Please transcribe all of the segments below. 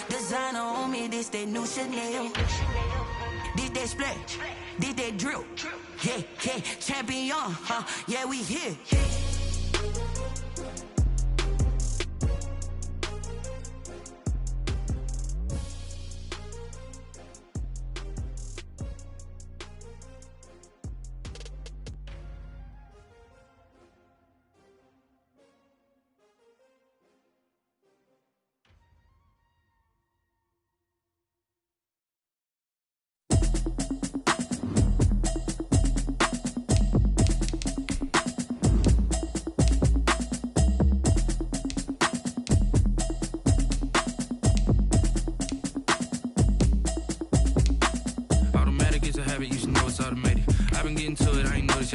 Designer on me, this that new Chanel. This that splash, this that drill. Yeah, yeah, champion, yeah, we here.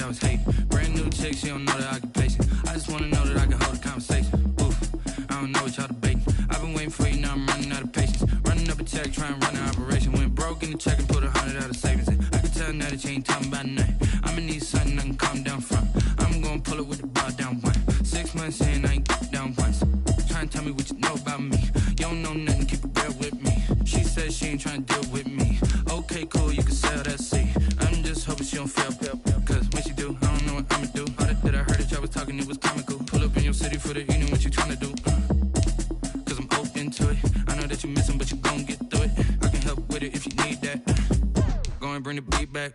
I was hating. Brand new chick, she don't know the occupation. I just wanna know that I can hold a conversation. Oof, I don't know what y'all debating. I've been waiting for you, now I'm running out of patience. Running up a check, trying to run an operation. Went broke in the check and put 100 out of savings in. I can tell now that you ain't talking about nothing. I'ma need something I can calm down from. I'm gonna pull it with the bar down one. 6 months in, I ain't down once. Trying to tell me what you know about me. You don't know nothing, keep it real with me. She said she ain't trying to deal with me. Okay, cool, you can sell that seat. I'm just hoping she don't fail. Cause when she do, I don't know what I'ma do. All that I heard that y'all was talking, it was comical. Pull up in your city for the evening, what you trying to do? Cause I'm open to it. I know that you missing, but you gon' get through it. I can help with it if you need that. Go and bring the beat back.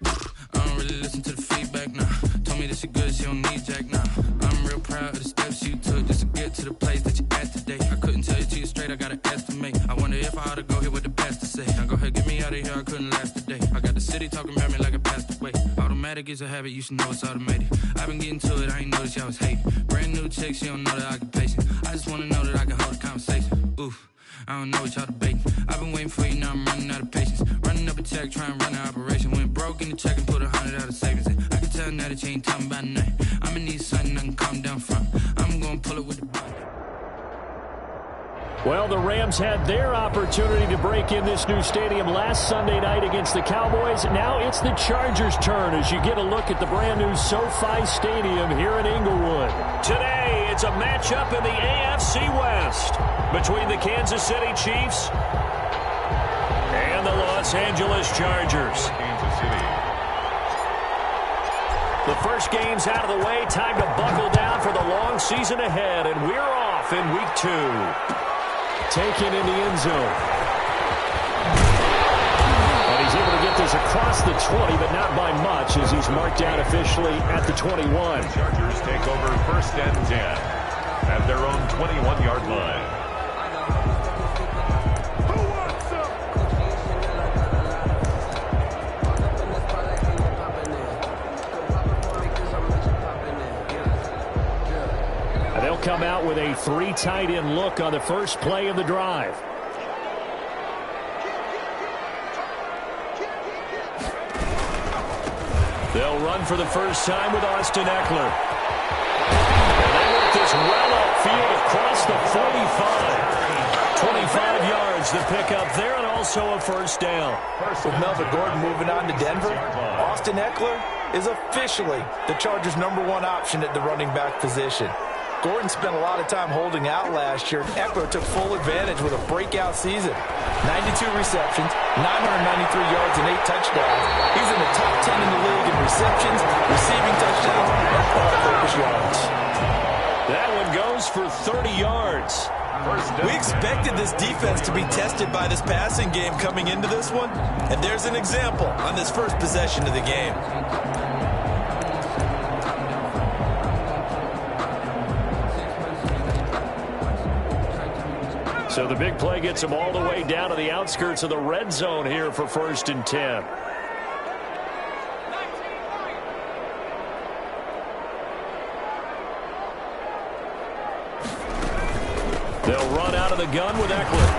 I don't really listen to the feedback, nah. Told me that she good, she don't need jack, nah. I'm real proud of the steps you took just to get to the place that you at today. I couldn't tell you to you straight, I gotta estimate. I wonder if I ought to go here with the pastor say. Now go ahead, get me out of here, I couldn't last today. I got the city talking about me like I passed away. Automatic is a habit, you should know it's automated. I've been getting to it, I ain't noticed y'all was hating. Brand new chick, she don't know the occupation. I just wanna know that I can hold a conversation. Oof, I don't know what y'all debating. I've been waiting for you, now I'm running out of patience. Running up a check, trying to run an operation. Went broke in the check and put 100 out of savings in. I can tell now that you ain't talking about nothing. I'ma need something I can calm down from. I'm gonna pull it with the bar. Well, the Rams had their opportunity to break in this new stadium last Sunday night against the Cowboys. Now it's the Chargers' turn as you get a look at the brand new SoFi Stadium here in Inglewood. Today, it's a matchup in the AFC West between the Kansas City Chiefs and the Los Angeles Chargers. The first game's out of the way. Time to buckle down for the long season ahead, and we're off in Week 2. Taken in the end zone. And he's able to get this across the 20, but not by much as he's marked down officially at the 21. Chargers take over 1st and 10 at their own 21-yard line. They'll come out with a 3 tight end look on the first play of the drive. They'll run for the first time with Austin Eckler. And they work this well upfield across the 45. 25 yards to pick up there and also a first down. With Melvin Gordon moving on to Denver, Austin Eckler is officially the Chargers' #1 option at the running back position. Gordon spent a lot of time holding out last year. Eckler took full advantage with a breakout season. 92 receptions, 993 yards, and 8 touchdowns. He's in the top 10 in the league in receptions, receiving touchdowns, and all-purpose yards. That one goes for 30 yards. We expected this defense to be tested by this passing game coming into this one, and there's an example on this first possession of the game. So the big play gets them all the way down to the outskirts of the red zone here for 1st and 10. They'll run out of the gun with Eckler.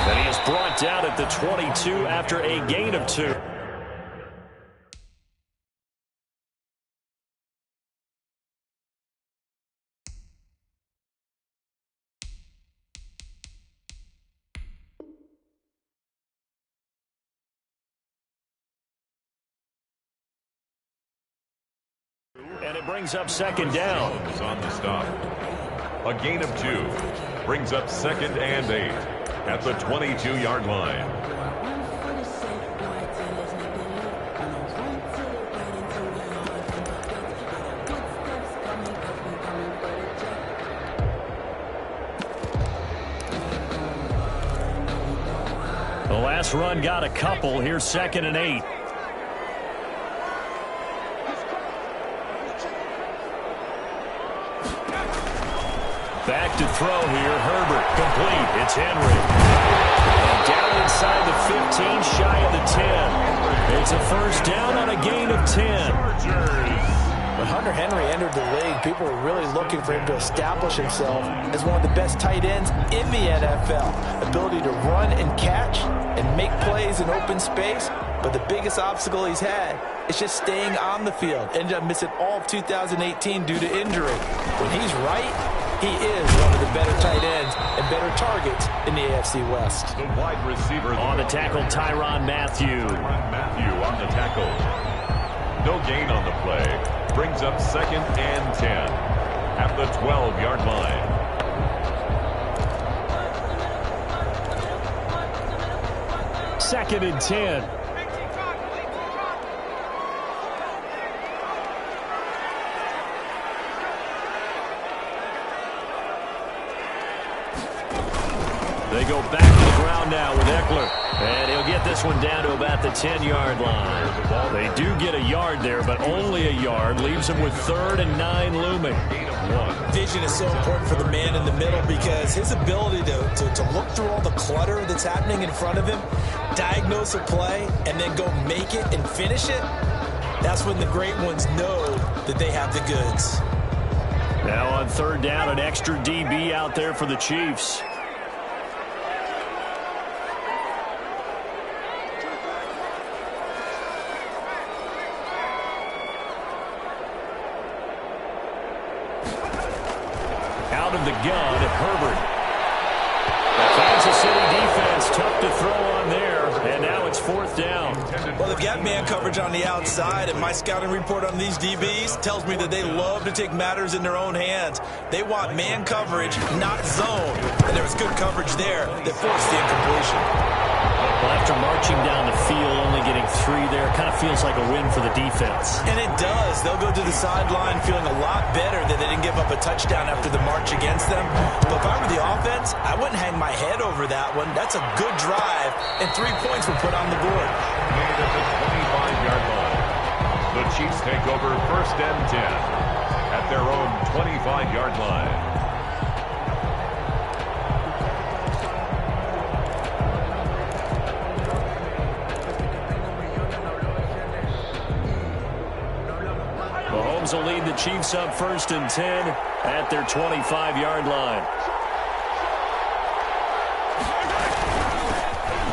And he is brought down at the 22 after a gain of 2. And it brings up 2nd down. On the stop. A gain of 2 brings up 2nd and 8. at the 22-yard line. The last run got a couple. Here's 2nd and 8. Back to throw here. Herbert complete. It's Henry. And down inside the 15, shy of the 10. It's a first down on a gain of 10. When Hunter Henry entered the league, people were really looking for him to establish himself as one of the best tight ends in the NFL. Ability to run and catch and make plays in open space. But the biggest obstacle he's had is just staying on the field. Ended up missing all of 2018 due to injury. When he's right, he is one of the better tight ends and better targets in the AFC West. The wide receiver on the tackle, Tyrann Mathieu. Tyrann Mathieu on the tackle. No gain on the play. Brings up 2nd and 10 at the 12-yard line. Second and 10. They go back to the ground now with Eckler. And he'll get this one down to about the 10-yard line. They do get a yard there, but only a yard. Leaves them with 3rd and 9 looming. Vision is so important for the man in the middle because his ability to look through all the clutter that's happening in front of him, diagnose a play, and then go make it and finish it, that's when the great ones know that they have the goods. Now on 3rd down, an extra DB out there for the Chiefs. Out of the gun, Herbert. The Kansas City defense tough to throw on there, and now it's 4th down. Well, they've got man coverage on the outside, and my scouting report on these DBs tells me that they love to take matters in their own hands. They want man coverage, not zone, and there was good coverage there that forced the incompletion. Well, after marching down the field, only getting 3 there, kind of feels like a win for the defense. And it does. They'll go to the sideline feeling a lot better that they didn't give up a touchdown after the march against them. But if I were the offense, I wouldn't hang my head over that one. That's a good drive, and 3 points were put on the board. Made at the 25-yard line. The Chiefs take over 1st and 10 at their own 25-yard line. Mahomes will lead the Chiefs up 1st and 10 at their 25-yard line.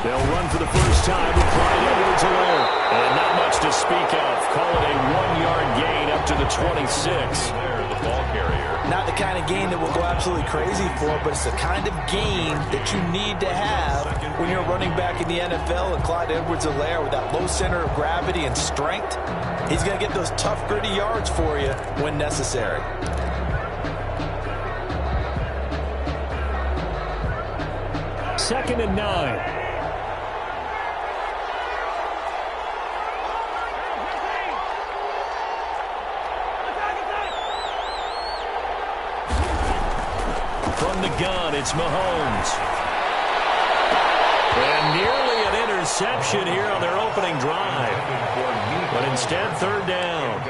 They'll run for the first time with Clyde Edwards-Helaire. And not much to speak of. Call it a 1-yard gain up to the 26. The ball carrier. Not the kind of gain that we'll go absolutely crazy for, but it's the kind of gain that you need to have when you're running back in the NFL. And Clyde Edwards-Helaire, with that low center of gravity and strength, he's going to get those tough, gritty yards for you when necessary. Second and 9. From the gun, it's Mahomes. And nearly an interception here on their opening drive. But instead, 3rd down.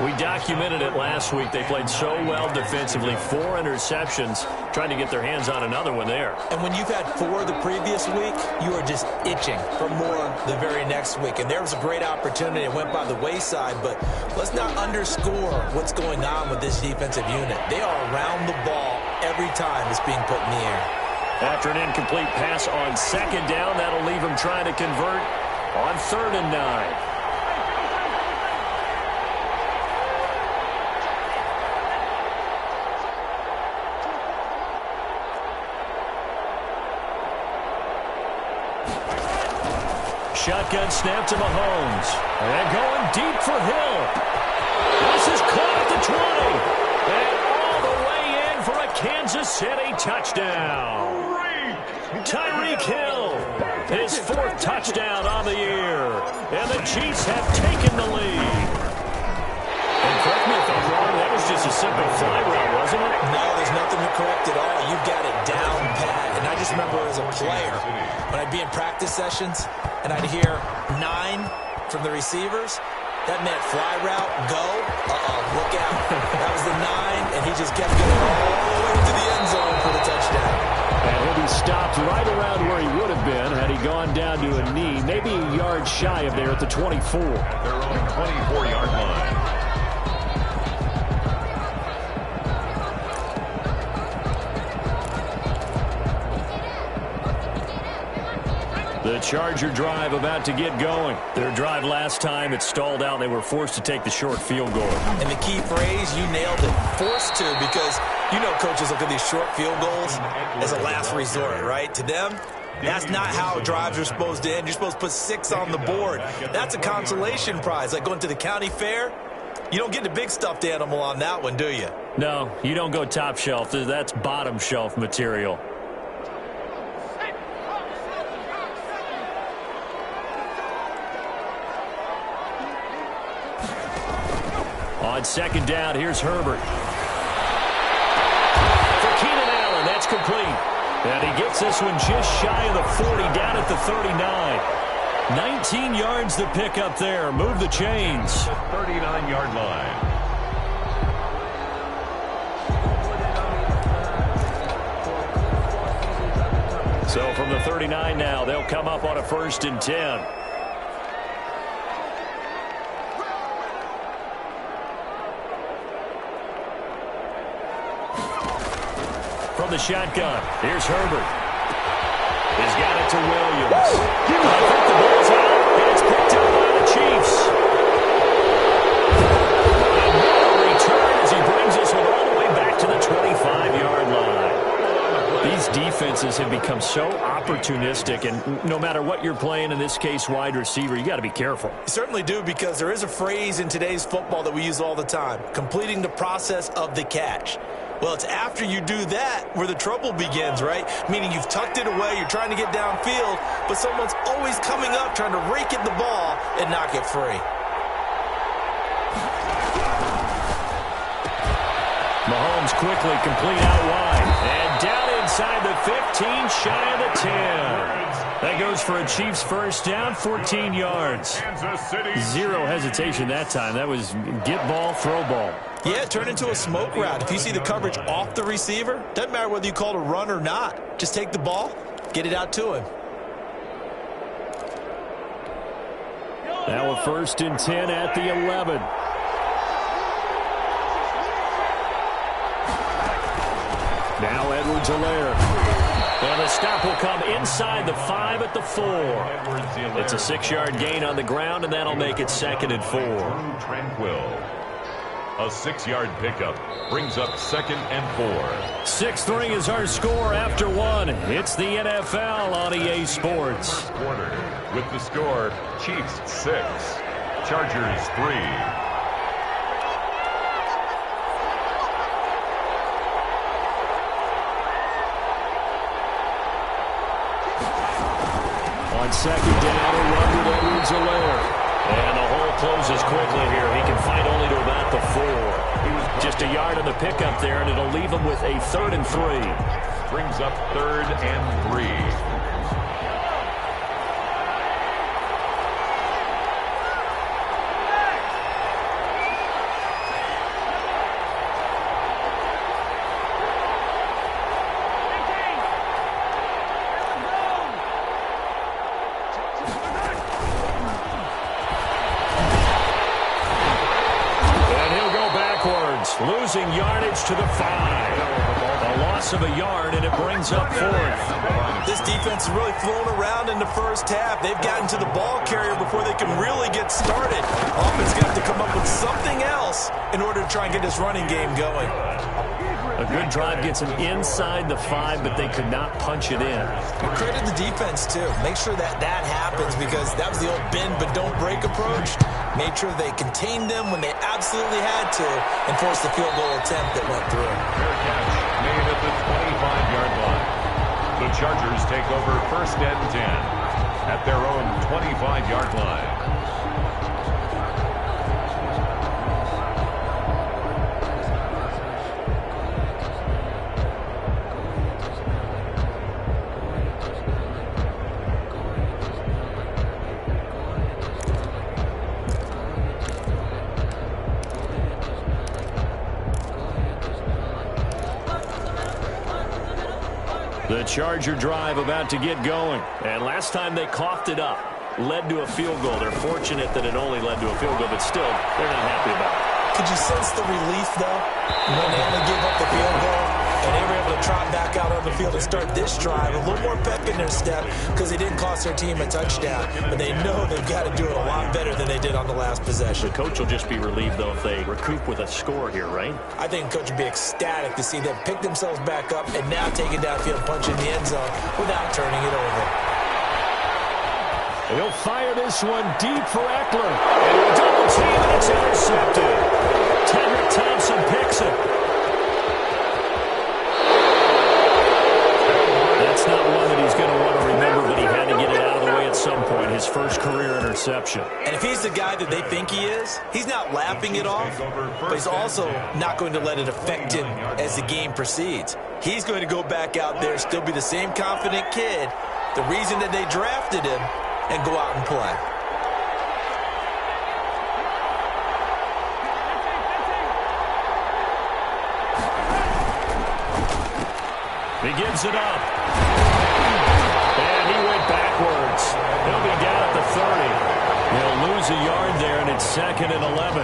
We documented it last week. They played so well defensively. 4 interceptions, trying to get their hands on another one there. And when you've had 4 the previous week, you are just itching for more the very next week. And there was a great opportunity. It went by the wayside, but let's not underscore what's going on with this defensive unit. They are around the ball every time it's being put in the air. After an incomplete pass on 2nd down, that'll leave them trying to convert on 3rd and 9. Shotgun snap to Mahomes. And going deep for Hill. This is caught at the 20. And all the way in for a Kansas City touchdown. Tyreek Hill, his 4th touchdown on the year. And the Chiefs have taken the lead. And correct me if I'm wrong, that was just a simple fly route, wasn't it? No, there's nothing to correct at all. You've got it down pat. And I just remember as a player, when I'd be in practice sessions and I'd hear 9 from the receivers, that meant fly route, go, look out. That was the 9, and he just kept going all the way to the end zone for the touchdown. And he'll be stopped right around where he would have been had he gone down to a knee, maybe a yard shy of there at the 24. Their own 24-yard line. The Charger drive about to get going. Their drive last time, it stalled out. They were forced to take the short field goal. And the key phrase, you nailed it, forced to, because you know coaches look at these short field goals as a last resort, right? To them, that's not how drives are supposed to end. You're supposed to put 6 on the board. That's a consolation prize, like going to the county fair. You don't get the big stuffed animal on that one, do you? No, you don't go top shelf. That's bottom shelf material. On second down, here's Herbert. For Keenan Allen, that's complete. And he gets this one just shy of the 40, down at the 39. 19 yards to pick up there. Move the chains. 39-yard line. So from the 39 now, they'll come up on a 1st and 10. From the shotgun, here's Herbert. He's got it to Williams. I think the ball's out, and it's picked up by the Chiefs. And now a return as he brings this one all the way back to the 25-yard line. These defenses have become so opportunistic, and no matter what you're playing, in this case wide receiver, you got to be careful. You certainly do, because there is a phrase in today's football that we use all the time, completing the process of the catch. Well, it's after you do that where the trouble begins, right? Meaning you've tucked it away, you're trying to get downfield, but someone's always coming up trying to rake at the ball and knock it free. Mahomes quickly complete out wide. And down inside the 15, shy of the 10. That goes for a Chiefs first down, 14 yards. Zero hesitation that time. That was get ball, throw ball. Yeah, turn into a smoke route. If you see the coverage off the receiver, doesn't matter whether you call it a run or not. Just take the ball, get it out to him. Now a 1st and 10 at the 11. Now Edwards-Helaire. And the stop will come inside the 5 at the 4. It's a 6-yard gain on the ground, and that'll make it 2nd and 4. Tranquil. A 6-yard pickup brings up 2nd and 4. 6-3 is our score after 1. It's the NFL on EA Sports. Quarter with the score, Chiefs 6, Chargers 3. On second down, a run with Edwards-Helaire. And the hole closes quickly here. He can fight only to about the 4. Just a yard on the pickup there, and it'll leave him with a 3rd and 3. Brings up 3rd and 3. Losing yardage to the 5. A loss of a yard, and it brings up 4th. This defense is really flown around in the first half. They've gotten to the ball carrier before they can really get started. Offense got to come up with something else in order to try and get this running game going. A good drive gets them inside the 5, but they could not punch it in. Credit the defense, too. Make sure that happens, because that was the old bend but don't break approach. Made sure they contained them when they absolutely had to and forced the field goal attempt that went through. Fair catch made at the 25-yard line. The Chargers take over 1st and 10 at their own 25-yard line. The Charger drive about to get going. And last time they coughed it up, led to a field goal. They're fortunate that it only led to a field goal, but still, they're not happy about it. Could you sense the relief, though, when they only gave up the field goal and they were able to trot back out on the field and start this drive? A little more pep in their step because they didn't cost their team a touchdown. But they know they've got to do it a lot better than they did on the last possession. The coach will just be relieved, though, if they recoup with a score here, right? I think the coach would be ecstatic to see them pick themselves back up and now take it downfield, punch in the end zone without turning it over. He'll fire this one deep for Eckler. And a double team, and it's intercepted. Tedrick Thompson picks it. That's not one that he's going to want to remember, but he had to get it out of the way at some point. His first career interception. And if he's the guy that they think he is, he's not laughing it off, but he's also not going to let it affect him as the game proceeds. He's going to go back out there, still be the same confident kid, the reason that they drafted him, and go out and play. He gives it up. And he went backwards. He'll be down at the 30. He'll lose a yard there, and it's 2nd and 11.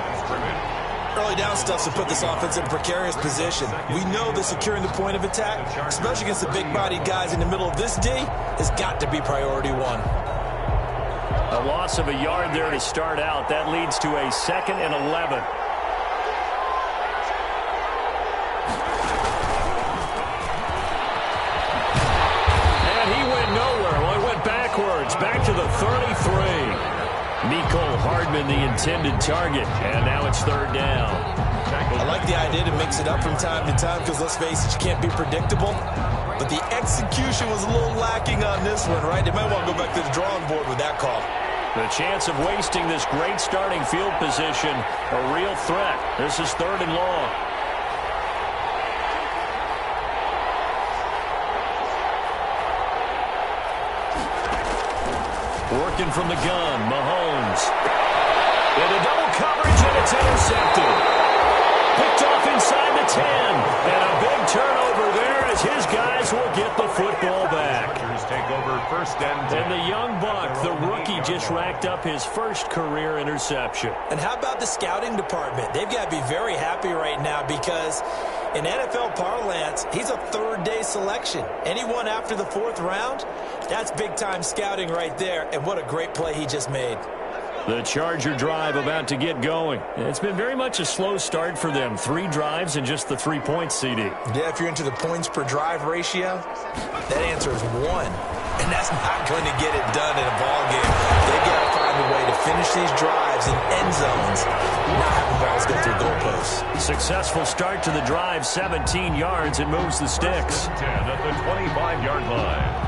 Early down stuff to put this offense in a precarious position. We know that securing the point of attack, especially against the big-bodied guys in the middle of this D, has got to be priority one. A loss of a yard there to start out. That leads to a 2nd and 11. And he went nowhere. Well, he went backwards. Back to the 33. Mecole Hardman, the intended target. And now it's 3rd down. I like the idea to mix it up from time to time because, let's face it, you can't be predictable. But the execution was a little lacking on this one, right? They might want to go back to the drawing board with that call. The chance of wasting this great starting field position, a real threat. This is 3rd and long. Working from the gun, Mahomes. Into double coverage, and it's intercepted. Picked off inside the 10. And a big turnover there as his guys will get the football back. Take over 1st and 10. And the young buck, the rookie, just racked up his first career interception. And how about the scouting department? They've got to be very happy right now because in NFL parlance, he's a 3rd-day selection. Anyone after the 4th round, that's big-time scouting right there. And what a great play he just made. The Charger drive about to get going. It's been very much a slow start for them. 3 drives and just the 3 points, CD. Yeah, if you're into the points per drive ratio, that answer is 1. And that's not going to get it done in a ball game. They've got to find a way to finish these drives in end zones, not having balls go through goalposts. Successful start to the drive, 17 yards, and moves the sticks. 10 at the 25-yard line.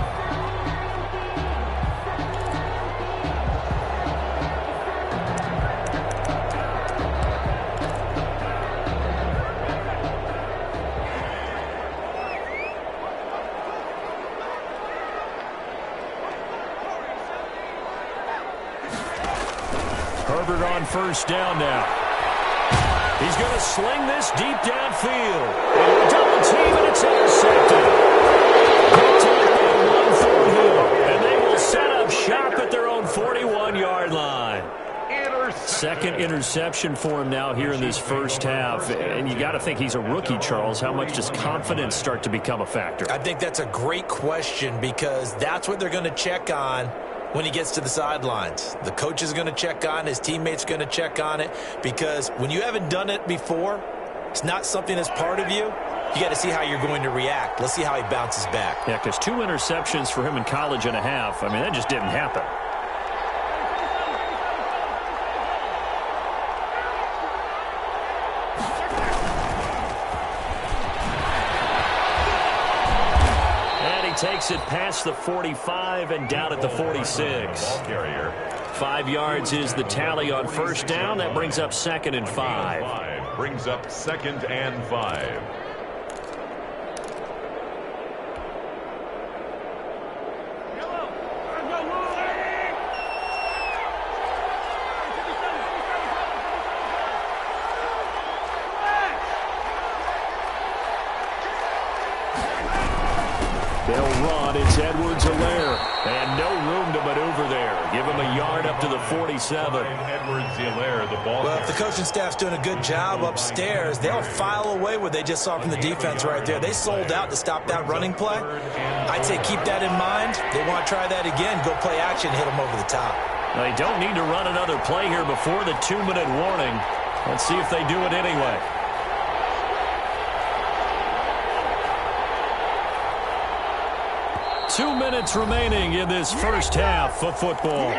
Herbert on 1st down now. He's going to sling this deep downfield. And a double team, and it's intercepted. And they will set up shop at their own 41-yard line. 2nd interception for him now here in this first half. And you got to think he's a rookie, Charles. How much does confidence start to become a factor? I think that's a great question because that's what they're going to check on when he gets to the sidelines. The coach is going to check on, his teammates are going to check on it, because when you haven't done it before, it's not something that's part of you. You got to see how you're going to react. Let's see how he bounces back. Yeah, because 2 interceptions for him in college and a half. I mean, that just didn't happen. takes it past the 45 and down at the 46. 5 yards is the tally on first down. That brings up 2nd and 5. Brings up 2nd and 5. They'll run. It's Edwards-Helaire. And no room to maneuver there. Give him a yard up to the 47. Edwards-Helaire, the ball. Well, if the coaching staff's doing a good job upstairs, they'll file away what they just saw from the defense right there. They sold out to stop that running play. I'd say keep that in mind. They want to try that again. Go play action, hit them over the top. They don't need to run another play here before the 2-minute warning. Let's see if they do it anyway. Two minutes remaining in this first half of football.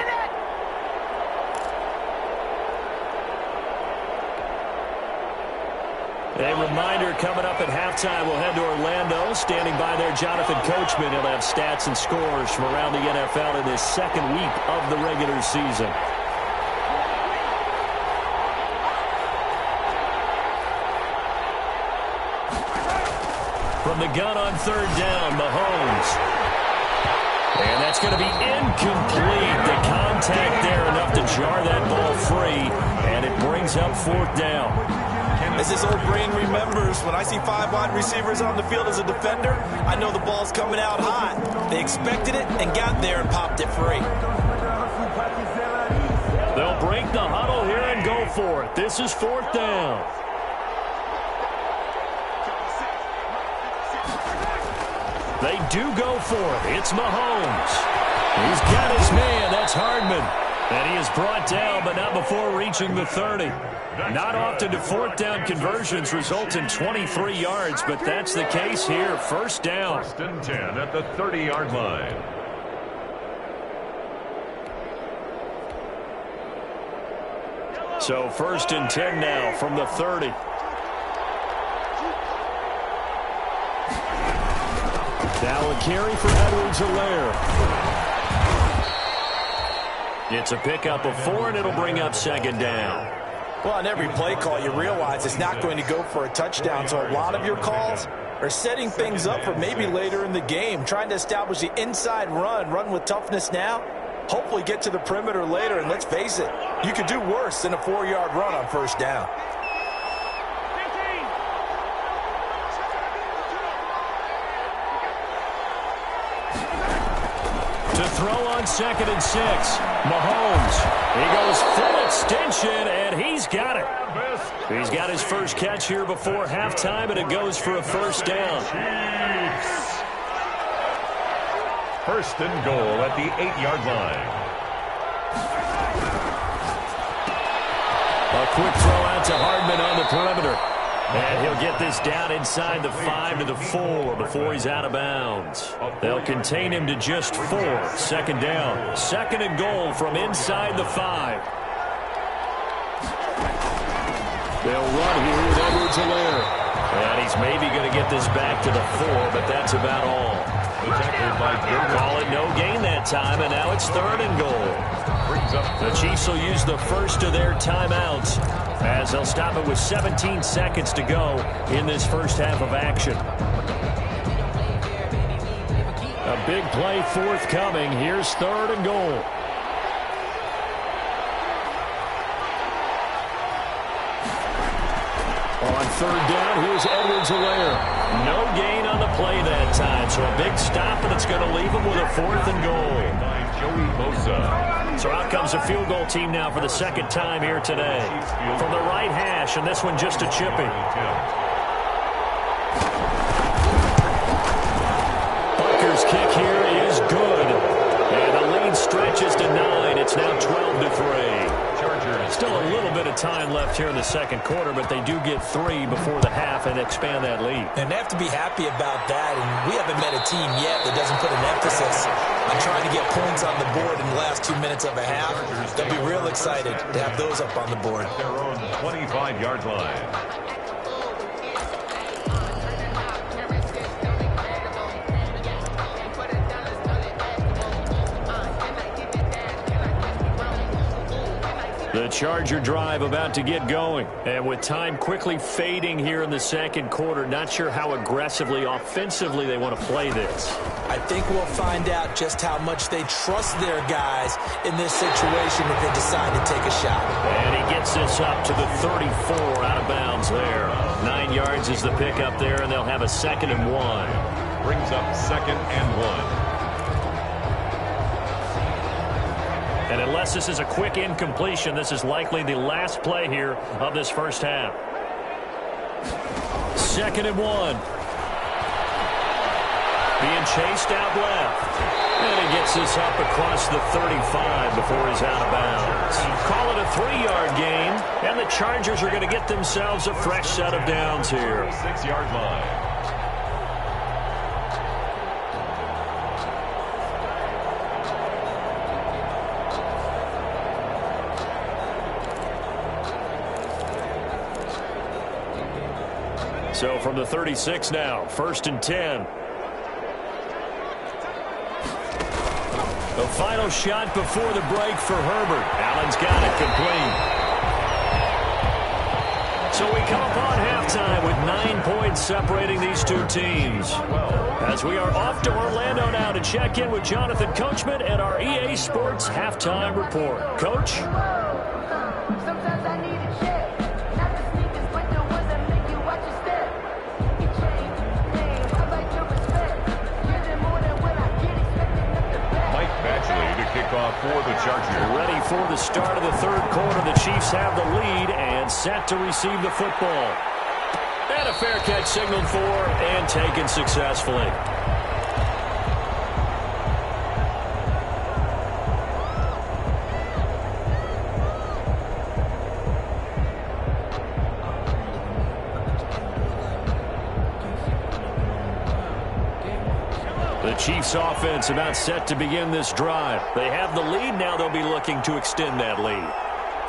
A reminder coming up at halftime, we'll head to Orlando. Standing by there, Jonathan Coachman. He'll have stats and scores from around the NFL in this second week of the regular season. From the gun on third down, Mahomes. And that's going to be incomplete. The contact there enough to jar that ball free, and it brings up 4th down. As his old brain remembers, when I see 5 wide receivers on the field as a defender, I know the ball's coming out hot. They expected it and got there and popped it free. They'll break the huddle here and go for it. This is 4th down. They do go for it. It's Mahomes. He's got his man. That's Hardman. And he is brought down, but not before reaching the 30. Not often do 4th down conversions result in 23 yards, but that's the case here. First down. 1st and 10 at the 30-yard line. So 1st and 10 now from the 30. Now a carry for Edwards-Helaire. It's a pickup of 4, and it'll bring up 2nd down. Well, on every play call, you realize it's not going to go for a touchdown, so a lot of your calls are setting things up for maybe later in the game, trying to establish the inside run with toughness now, hopefully get to the perimeter later, and let's face it, you could do worse than a 4-yard run on first down. To throw on 2nd and 6, Mahomes. He goes full extension, and he's got it. He's got his first catch here before halftime, and it goes for a first down. First and goal at the 8-yard line. A quick throw out to Hardman on the perimeter. And he'll get this down inside the 5 to the 4 before he's out of bounds. They'll contain him to just 4. 2nd down. 2nd and goal from inside the 5. They'll run here with Edwards-Helaire. And he's maybe going to get this back to the 4, but that's about all. Call it no gain that time, and now it's 3rd and goal. The Chiefs will use the first of their timeouts as they'll stop it with 17 seconds to go in this first half of action. A big play forthcoming. Here's 3rd and goal. On 3rd down, here's Edwards-Helaire. No gain on the play that time, so a big stop, and it's going to leave him with a 4th and goal. So out comes a field goal team now for the 2nd time here today. From the right hash, and this one just a chippy. Butker's kick here is good. And the lead stretches to 9. It's now 12-3. Still a little bit of time left here in the 2nd quarter, but they do get 3 before the half and expand that lead. And they have to be happy about that, and we haven't met a team yet that doesn't put an emphasis on trying to get points on the board in the last 2 minutes of a half. They'll be real excited to have those up on the board. Their own 25-yard line. The Charger drive about to get going. And with time quickly fading here in the second quarter, not sure how aggressively, offensively they want to play this. I think we'll find out just how much they trust their guys in this situation if they decide to take a shot. And he gets this up to the 34, out of bounds there. 9 yards is the pickup there, and they'll have a 2nd and 1. Brings up 2nd and 1. And unless this is a quick incompletion, this is likely the last play here of this first half. 2nd and 1. Being chased out left. And he gets this up across the 35 before he's out of bounds. Call it a 3-yard gain, and the Chargers are going to get themselves a fresh set of downs here. 6-yard line. So from the 36 now, 1st and 10. The final shot before the break for Herbert. Allen's got it complete. So we come upon halftime with 9 points separating these two teams. As we are off to Orlando now to check in with Jonathan Coachman and our EA Sports halftime report. Coach? Sometimes I need a check. Not the sneakers, but the ones that make you watch your step. You change, name, I like your respect. You're the more than what I get expected nothing back. Mike Batchley to kick off for the Chargers. Ready for the start of the third quarter. The Chiefs have the lead and set to receive the football. And a fair catch signaled for and taken successfully. The Chiefs offense about set to begin this drive. They have the lead. Now they'll be looking to extend that lead.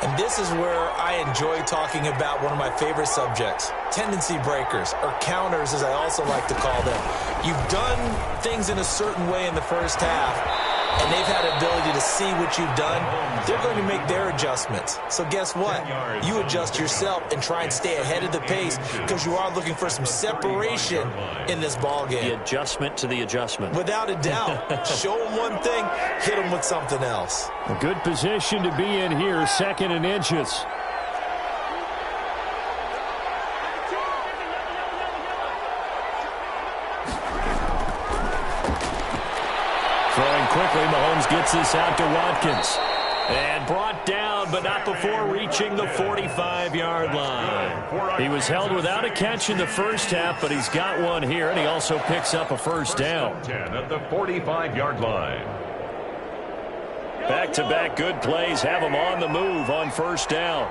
And this is where I enjoy talking about one of my favorite subjects, tendency breakers, or counters as I also like to call them. You've done things in a certain way in the first half, and they've had an ability to see what you've done. They're going to make their adjustments. So guess what? You adjust yourself and try and stay ahead of the pace because you are looking for some separation in this ball game. The adjustment to the adjustment. Without a doubt. Show them one thing, hit them with something else. A good position to be in here, 2nd and inches. Throwing quickly, Mahomes gets this out to Watkins. And brought down, but not before reaching the 45-yard line. He was held without a catch in the first half, but he's got one here, and he also picks up a first down. 10 at the 45-yard line. Back-to-back good plays have him on the move on first down.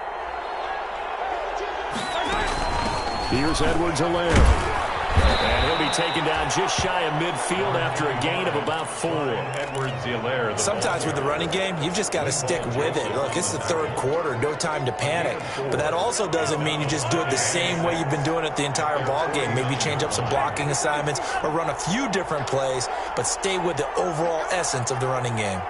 Here's Edwards-Helaire. And he'll be taken down just shy of midfield after a gain of about 4. Sometimes with the running game, you've just got to stick with it. Look, it's the third quarter, no time to panic. But that also doesn't mean you just do it the same way you've been doing it the entire ball game. Maybe change up some blocking assignments or run a few different plays, but stay with the overall essence of the running game.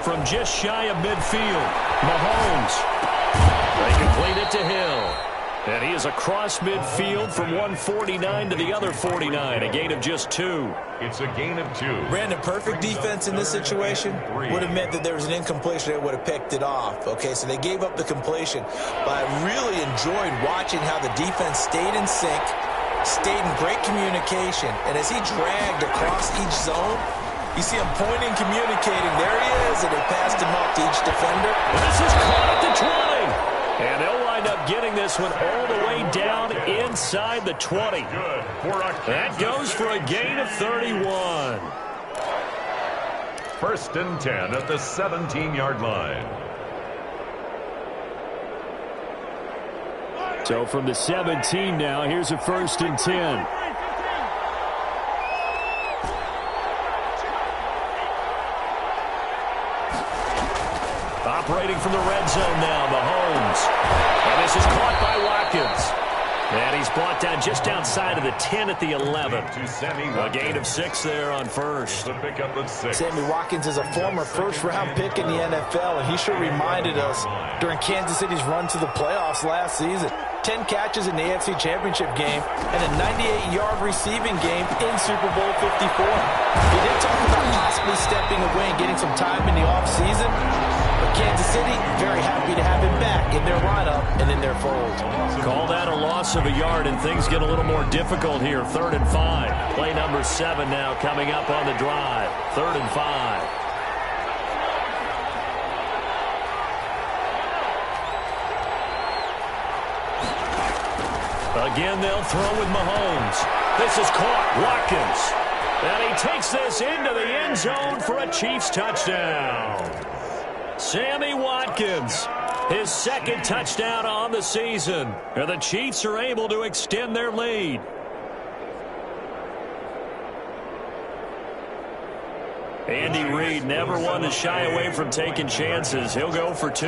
From just shy of midfield, Mahomes. They complete it to Hill. And he is across midfield from 149 to the other 49, a gain of just 2. It's a gain of 2. Brandon, perfect defense in this situation would have meant that there was an incompletion. They would have picked it off. Okay, so they gave up the completion. But I really enjoyed watching how the defense stayed in sync, stayed in great communication. And as he dragged across each zone, you see him pointing, communicating. There he is, and they passed him up to each defender. This is caught at the 20. And they'll wind up getting this one all the way down inside the 20. That goes for a gain of 31. 1st and 10 at the 17-yard line. So from the 17 now, here's a 1st and 10. Operating from the red zone now, Mahomes. And this is caught by Watkins. And he's brought down just outside of the 10 at the 11. A gain of 6 there on first. Sammy Watkins is a former first-round pick in the NFL, and he sure reminded us during Kansas City's run to the playoffs last season. 10 catches in the AFC Championship game and a 98-yard receiving game in Super Bowl 54. We did talk about possibly stepping away and getting some time in the offseason, but Kansas City very happy to have him back in their lineup and in their fold. Call that a loss of a yard, and things get a little more difficult here. 3rd and 5. Play number 7 now coming up on the drive. 3rd and 5. Again, they'll throw with Mahomes. This is caught. Watkins. And he takes this into the end zone for a Chiefs touchdown. Sammy Watkins, his 2nd touchdown on the season. And the Chiefs are able to extend their lead. Andy Reid never one to shy away from taking chances. He'll go for 2.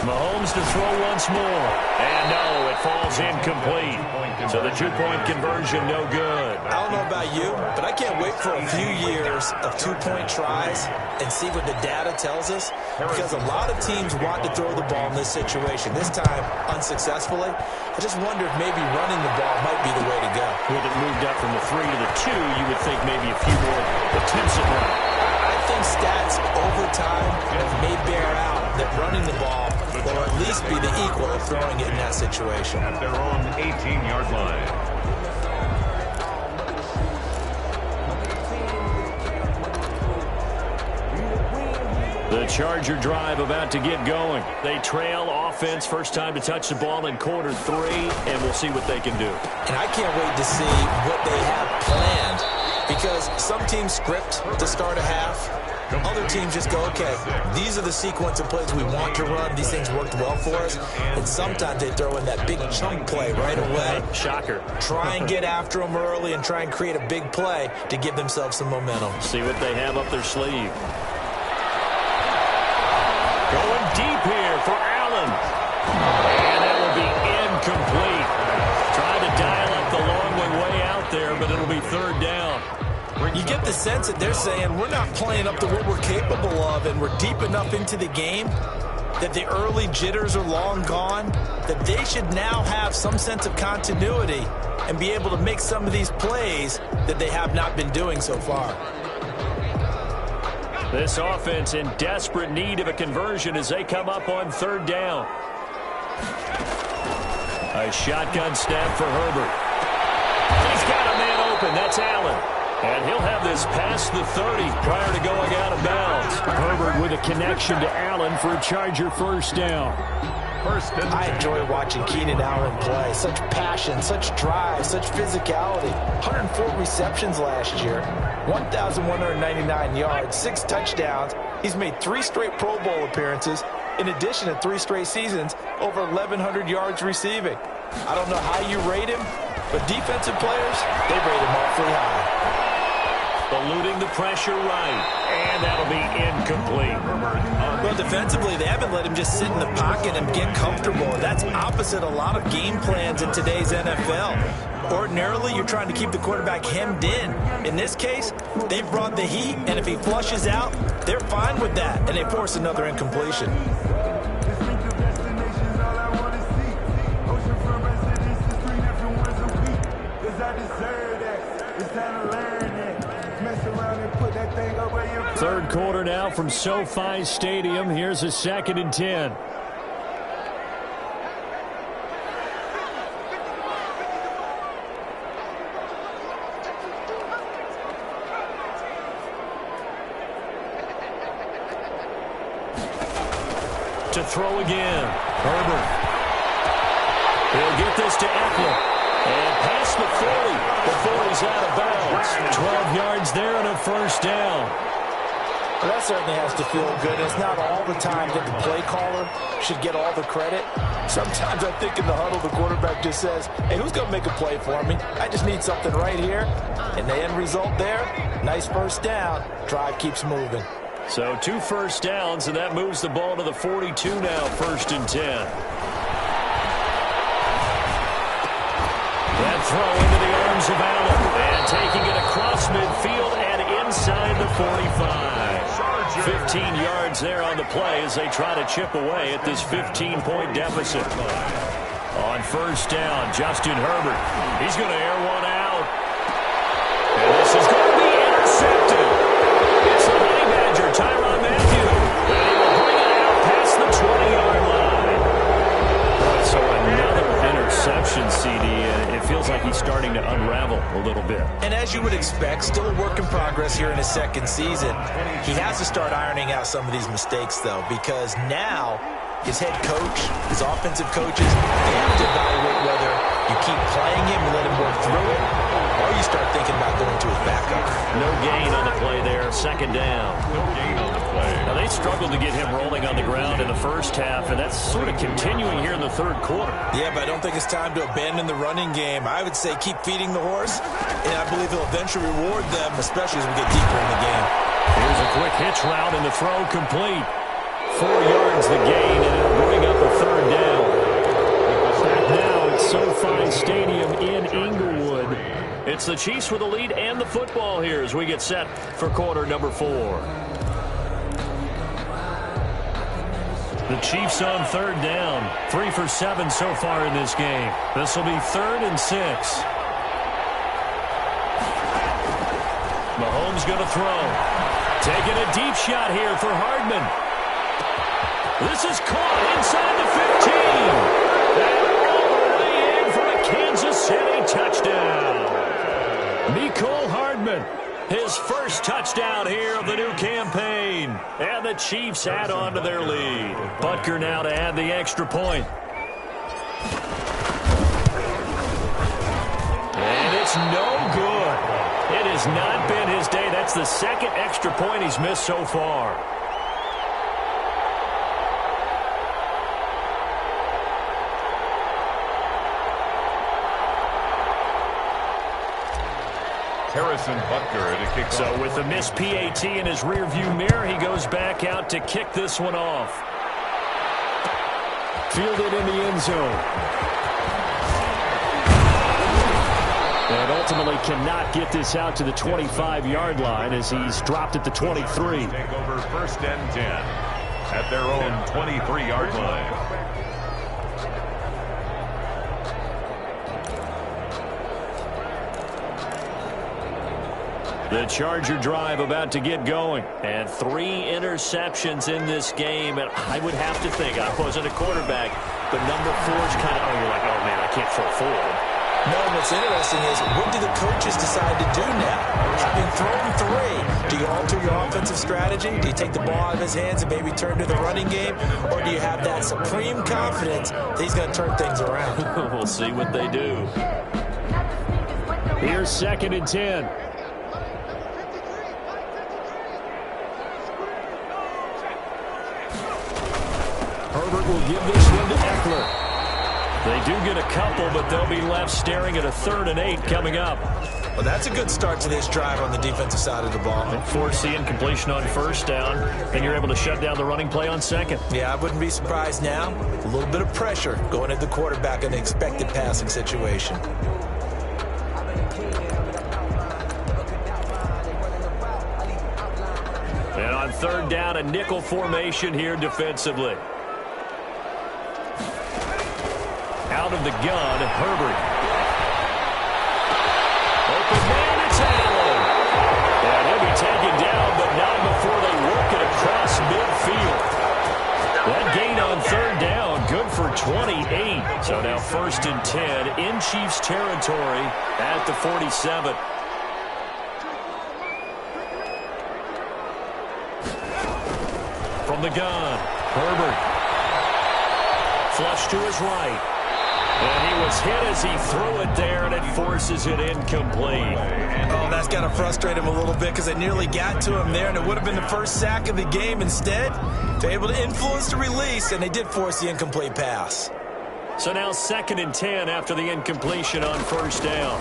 Mahomes to throw once more. And no, it falls incomplete. So the 2-point conversion no good. I don't know about you, but I can't wait for a few years of 2-point tries and see what the data tells us. Because a lot of teams want to throw the ball in this situation. This time, unsuccessfully. I just wonder if maybe running the ball might be the way to go. With it moved up from the 3 to the 2, you would think maybe a few more attempts at running. I think stats over time may bear out that running the ball will at least be the equal of throwing it in that situation. At their own 18-yard line. The Charger drive about to get going. They trail offense, first time to touch the ball in quarter 3, and we'll see what they can do. And I can't wait to see what they have planned, because some teams script to start a half. Other teams just go, okay, these are the sequence of plays we want to run. These things worked well for us. And sometimes they throw in that big chunk play right away. Shocker. Try and get after them early and try and create a big play to give themselves some momentum. See what they have up their sleeve. Going deep here for Allen. And that will be incomplete. Trying to dial up the long way out there, but it'll be 3rd down. You get the sense that they're saying we're not playing up to what we're capable of, and we're deep enough into the game that the early jitters are long gone, that they should now have some sense of continuity and be able to make some of these plays that they have not been doing so far. This offense in desperate need of a conversion as they come up on 3rd down. A shotgun snap for Herbert. He's got a man open. That's Allen. And he'll have this past the 30 prior to going out of bounds. Herbert with a connection to Allen for a Charger first down. I enjoy watching Keenan Allen play. Such passion, such drive, such physicality. 104 receptions last year, 1,199 yards, 6 touchdowns. He's made 3 straight Pro Bowl appearances, in addition to 3 straight seasons, over 1,100 yards receiving. I don't know how you rate him, but defensive players, they rate him awfully high. Eluding the pressure right. And that'll be incomplete. Well, defensively, they haven't let him just sit in the pocket and get comfortable. That's opposite a lot of game plans in today's NFL. Ordinarily, you're trying to keep the quarterback hemmed in. In this case, they brought the heat, and if he flushes out, they're fine with that, and they force another incompletion. Third quarter now from SoFi Stadium. Here's a 2nd and 10. To throw again. Herbert. He'll get this to Eckler. And past the 40 before he's out of bounds. 12 yards there and a first down. Well, that certainly has to feel good. It's not all the time that the play caller should get all the credit. Sometimes I think in the huddle, the quarterback just says, hey, who's going to make a play for me? I just need something right here. And the end result there, nice first down. Drive keeps moving. So 2 first downs, and that moves the ball to the 42 now, 1st and 10. That throw into the arms of Allen, and taking it across midfield and inside the 45. 15 yards there on the play as they try to chip away at this 15-point deficit. On first down, Justin Herbert. He's going to air one out. And this is going to be intercepted. It's the Honey Badger, Tyrann Mathieu. And he will bring it out past the 20-yard line. So another interception, CD. It feels like he's starting to unravel a little bit. And as you would expect, still a work in progress here in his second season. He has to start ironing out some of these mistakes, though, because now his head coach, his offensive coaches, they have to evaluate whether you keep playing him and let him work through it, or you start thinking about going to his backup. No gain on the play there, 2nd down. No gain on the play. Now, they struggled to get him rolling on the ground in the first half, and that's sort of continuing here in the 3rd quarter. Yeah, but I don't think it's time to abandon the running game. I would say keep feeding the horse, and I believe he'll eventually reward them, especially as we get deeper in the game. Here's a quick hitch route, and the throw complete. 4 yards the gain, and it'll bring up a 3rd down. Back now at SoFi Stadium in Inglewood. It's the Chiefs with the lead and the football here as we get set for quarter number 4. The Chiefs on 3rd down. 3 for 7 so far in this game. This will be 3rd and 6. Mahomes going to throw. Taking a deep shot here for Hardman. This is caught inside the 15. And all the way in for a Kansas City touchdown. Mecole Hardman, his first touchdown here of the new campaign. And the Chiefs add on to their lead. Butker now to add the extra point. And it's no good. It has not been his day. That's the 2nd extra point he's missed so far. Harrison Butker to kick So off. with the missed PAT in his rearview mirror, he goes back out to kick this one off. Fielded in the end zone. And ultimately cannot get this out to the 25-yard line as he's dropped at the 23. Take over 1st and 10 at their own 23-yard line. The Charger drive about to get going. And 3 interceptions in this game. And I would have to think, I wasn't a quarterback, but number 4 is kind of, you're like, oh, man, I can't throw 4. No, what's interesting is what do the coaches decide to do now? Having thrown 3, do you alter your offensive strategy? Do you take the ball out of his hands and maybe turn to the running game? Or do you have that supreme confidence that he's going to turn things around? We'll see what they do. Here's 2nd and 10. Herbert will give this one to Eckler. They do get a couple, but they'll be left staring at a 3rd and 8 coming up. Well, that's a good start to this drive on the defensive side of the ball. Force the incompletion on 1st down, and you're able to shut down the running play on 2nd. Yeah, I wouldn't be surprised now. A little bit of pressure going at the quarterback in an expected passing situation. And on 3rd down, a nickel formation here defensively. Out of the gun, Herbert. Open man, it's Allen. And he'll be taken down, but not before they work it across midfield. That gain on 3rd down, good for 28. So now 1st and 10 in Chiefs territory at the 47. From the gun, Herbert. Flush to his right. And he was hit as he threw it there, and it forces it incomplete. Oh, that's got to frustrate him a little bit because they nearly got to him there, and it would have been the first sack of the game. Instead, they're able to influence the release, and they did force the incomplete pass. So now 2nd and 10 after the incompletion on first down.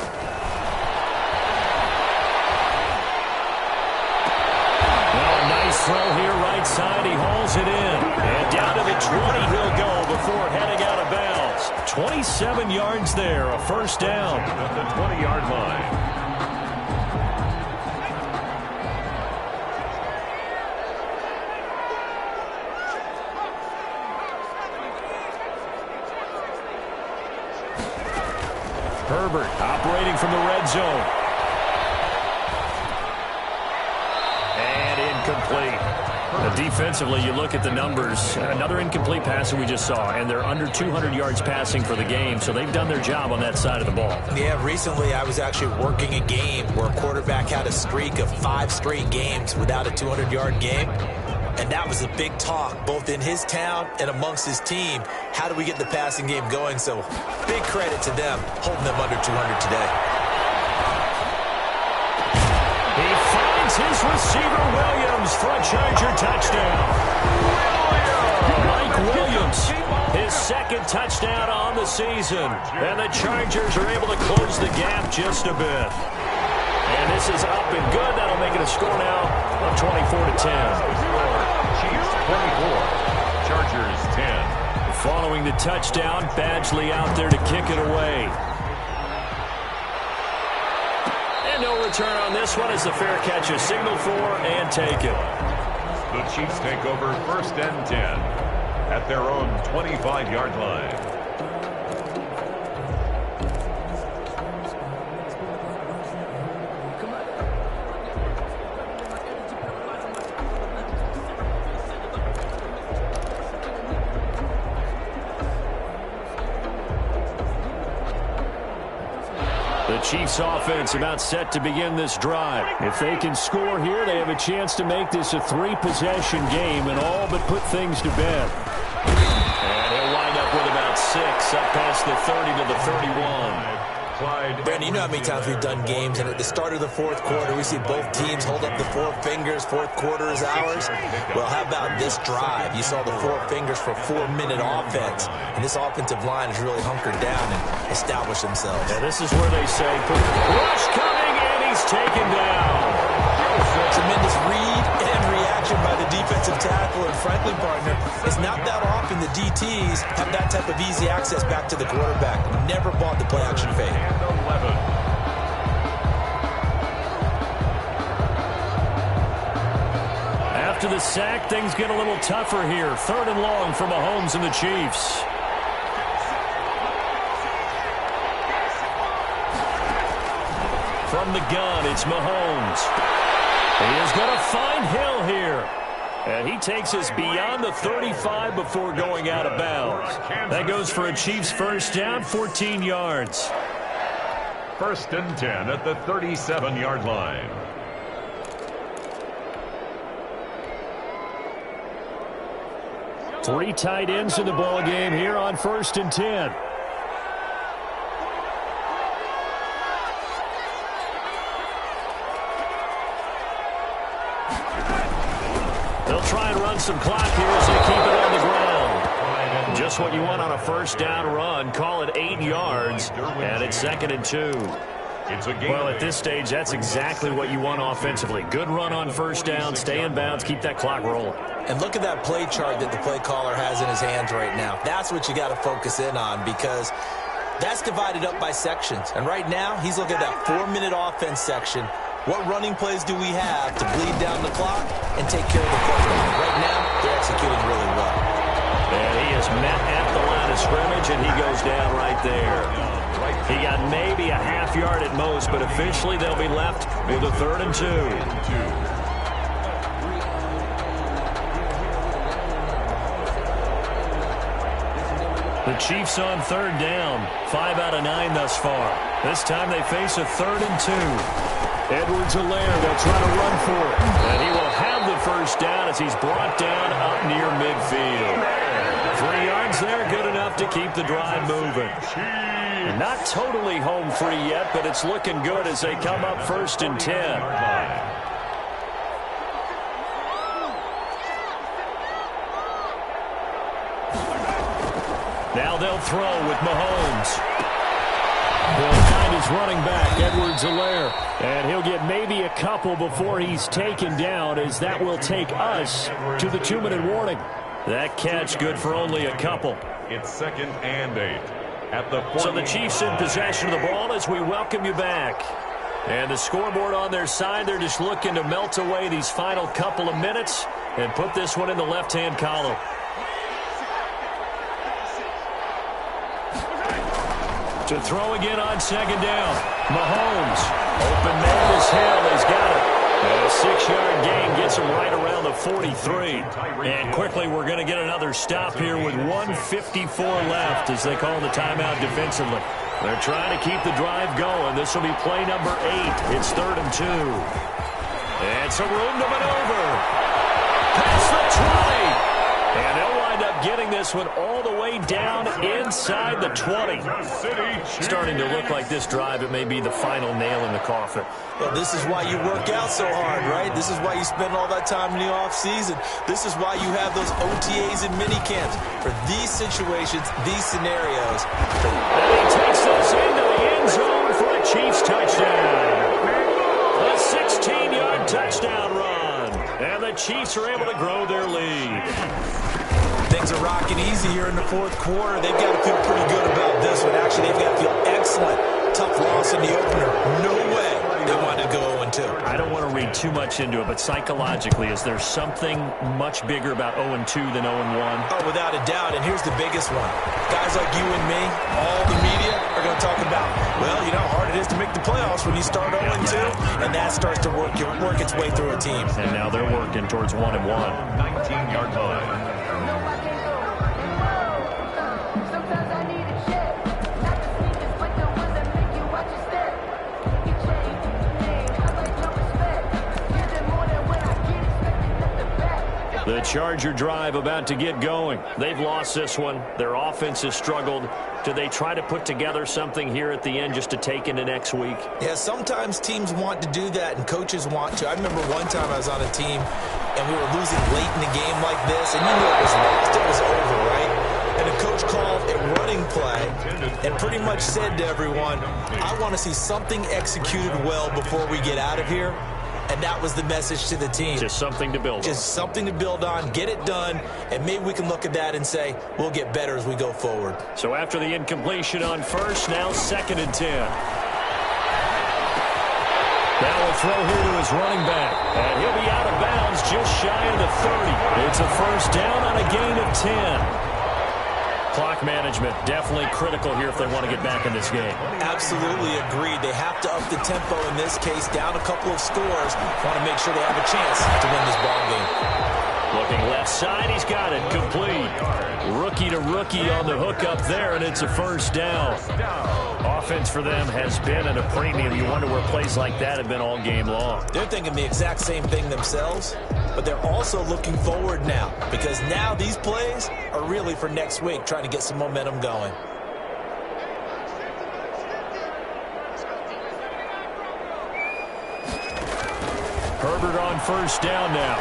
Nice throw here, right side. He hauls it in. And down to the 20 he'll go before heading out of bounds. 27 yards there, a first down. At the 20-yard line. Herbert operating from the red zone. Complete. Defensively, you look at the numbers. Another incomplete pass that we just saw, and they're under 200 yards passing for the game, so they've done their job on that side of the ball. Yeah, recently I was actually working a game where a quarterback had a streak of 5 straight games without a 200-yard game, and that was a big talk, both in his town and amongst his team. How do we get the passing game going? So big credit to them, holding them under 200 today. His receiver, Williams, for a Charger touchdown. Mike Williams, his 2nd touchdown on the season. And the Chargers are able to close the gap just a bit. And this is up and good. That'll make it a score now of 24-10. Chiefs 24, Chargers 10. Following the touchdown, Badgley out there to kick it away. No return on this one as the fair catch is signaled for and taken. The Chiefs take over 1st and 10 at their own 25-yard line. The Chiefs offense about set to begin this drive. If they can score here, they have a chance to make this a 3-possession game and all but put things to bed. And he'll wind up with about 6 up past the 30 to the 31. Brandon, you know how many times we've done games, and at the start of the 4th quarter, we see both teams hold up the 4 fingers, 4th quarter is ours. Well, how about this drive? You saw the 4 fingers for 4-minute offense, and this offensive line has really hunkered down and established themselves. Yeah, this is where they say, rush coming, and he's taken down. Tremendous read and reaction by the defensive tackle, and frankly, partner, it's not that often the DTs have that type of easy access back to the quarterback. Never bought the play-action fake. After the sack, things get a little tougher here. 3rd and long for Mahomes and the Chiefs. From the gun, it's Mahomes. He is going to find Hill here. And he takes us beyond the 35 before going out of bounds. That goes for a Chiefs first down, 14 yards. 1st and 10 at the 37-yard line. Three tight ends in the ball game here on 1st and 10. They'll try and run some clock here as they keep it on the ground. Just what you want on a first down run. Call it 8 yards, and it's 2nd and 2. Well, at this stage, that's exactly what you want offensively. Good run on first down, stay in bounds, keep that clock rolling. And look at that play chart that the play caller has in his hands right now. That's what you got to focus in on, because that's divided up by sections. And right now, he's looking at that 4-minute offense section. What running plays do we have to bleed down the clock and take care of the football? Right now, they're executing really well. And he is met at the line of scrimmage, and he goes down right there. He got maybe a half yard at most, but officially they'll be left with a 3rd and 2. The Chiefs on 3rd down. 5 out of 9 thus far. This time they face a 3rd and 2. Edwards-Helaire, they'll try to run for it. And he will have the first down as he's brought down up near midfield. 3 yards there, good enough to keep the drive moving. Not totally home free yet, but it's looking good as they come up 1st and 10. Now they'll throw with Mahomes. He'll find his running back, Edwards-Helaire. And he'll get maybe a couple before he's taken down, as that will take us to the 2-minute warning. That catch good for only a couple. It's 2nd and 8. At the 40. So the Chiefs in possession of the ball as we welcome you back. And the scoreboard on their side, they're just looking to melt away these final couple of minutes and put this one in the left-hand column. To throw again on 2nd down. Mahomes. Open man is Hill. He's got it. And a 6-yard gain gets him right around the 43. And quickly we're going to get another stop here with 1:54 left as they call the timeout defensively. They're trying to keep the drive going. This will be play number 8. It's 3rd and 2. And some room to maneuver. Past the 20. And they'll wind up getting this one all the way down inside the 20. Starting to look like this drive, it may be the final nail in the coffin. Well, this is why you work out so hard, right? This is why you spend all that time in the offseason. This is why you have those OTAs and minicamps. For these situations, these scenarios. And he takes this into the end zone for a Chiefs touchdown. A 16-yard touchdown run. And the Chiefs are able to grow their lead. Things are rocking easy here in the 4th quarter. They've got to feel pretty good about this one. Actually, they've got to feel excellent. Tough loss in the opener. No way they wanted to go 0-2. I don't want to read too much into it, but psychologically, is there something much bigger about 0-2 than 0-1? Oh, without a doubt, and here's the biggest one. Guys like you and me, all the media, are going to talk about, well, you know how hard it is to make the playoffs when you start 0-2, and that starts to work its way through a team. And now they're working towards 1-1. 19-yard line. Sometimes I need a check. Not the sneakers, but the ones that make you watch your step. You change the name, I like your respect. Give them more than when I get expected at the back. The Charger drive about to get going. They've lost this one. Their offense has struggled. Do they try to put together something here at the end just to take into next week? Yeah, sometimes teams want to do that, and coaches want to. I remember one time I was on a team, and we were losing late in the game like this, and you knew it was lost. It was over, right? And the coach called a running play and pretty much said to everyone, I want to see something executed well before we get out of here. And that was the message to the team. Just something to build on. Just something to build on, get it done, and maybe we can look at that and say, we'll get better as we go forward. So after the incompletion on 1st, now 2nd and 10. Now we'll throw here to his running back. And he'll be out of bounds just shy of the 30. It's a 1st down on a gain of 10. Clock management definitely critical here if they want to get back in this game. Absolutely agreed. They have to up the tempo in this case, down a couple of scores. Want to make sure they have a chance to win this ball game. Looking left side, he's got it complete. Rookie to rookie on the hook up there, and it's a 1st down. Offense for them has been at a premium. You wonder where plays like that have been all game long. They're thinking the exact same thing themselves, but they're also looking forward now, because now these plays are really for next week, trying to get some momentum going. Herbert on 1st down now.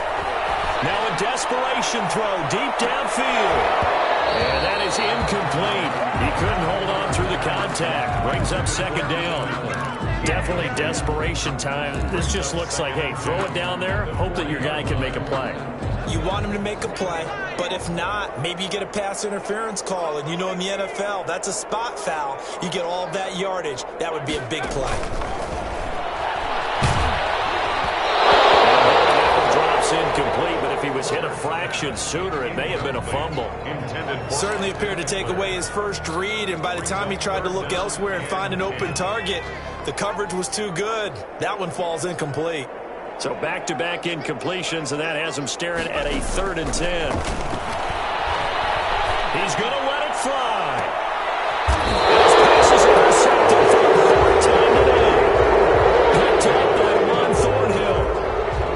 Now a desperation throw deep downfield. And that is incomplete. He couldn't hold on through the contact. Brings up 2nd down. Definitely desperation time. This just looks like, hey, throw it down there, hope that your guy can make a play. You want him to make a play, but if not, maybe you get a pass interference call. And you know in the NFL, that's a spot foul. You get all that yardage. That would be a big play. Incomplete, but if he was hit a fraction sooner, it may have been a fumble. Certainly appeared to take away his first read, and by the time he tried to look elsewhere and find an open target, the coverage was too good. That one falls incomplete. So back-to-back incompletions, and that has him staring at a 3rd and 10. He's going to let it fly. His pass is intercepted for the 3rd time today. Picked up by Juan Thornhill.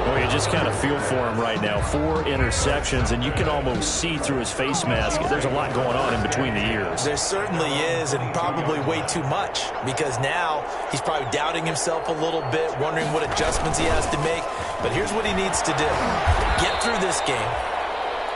Well, you just kind of feel for him right now. 4 interceptions. interceptions, and you can almost see through his face mask. There's a lot going on in between the ears. There certainly is, and probably way too much, because now he's probably doubting himself a little bit, wondering what adjustments he has to make. But here's what he needs to do. Get through this game.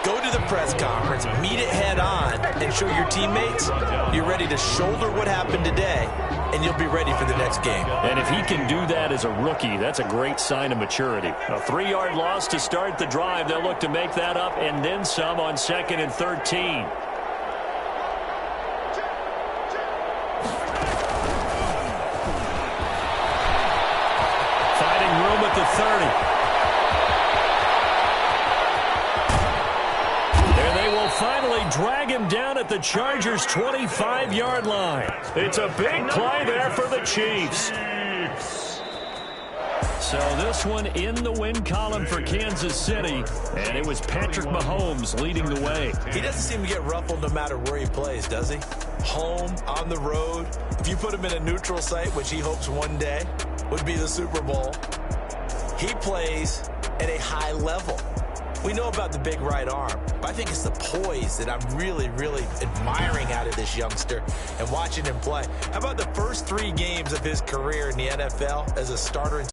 Go to the press conference, meet it head on, and show your teammates you're ready to shoulder what happened today, and you'll be ready for the next game. And if he can do that as a rookie, that's a great sign of maturity. A 3-yard loss to start the drive. They'll look to make that up and then some on 2nd and 13. Finding room at the 30. Finally drag him down at the Chargers' 25-yard line. It's a big play there for the Chiefs. So this one in the win column for Kansas City, and it was Patrick Mahomes leading the way. He doesn't seem to get ruffled no matter where he plays, does he? Home, on the road. If you put him in a neutral site, which he hopes one day would be the Super Bowl, he plays at a high level. We know about the big right arm, but I think it's the poise that I'm really, really admiring out of this youngster and watching him play. How about the first 3 games of his career in the NFL as a starter in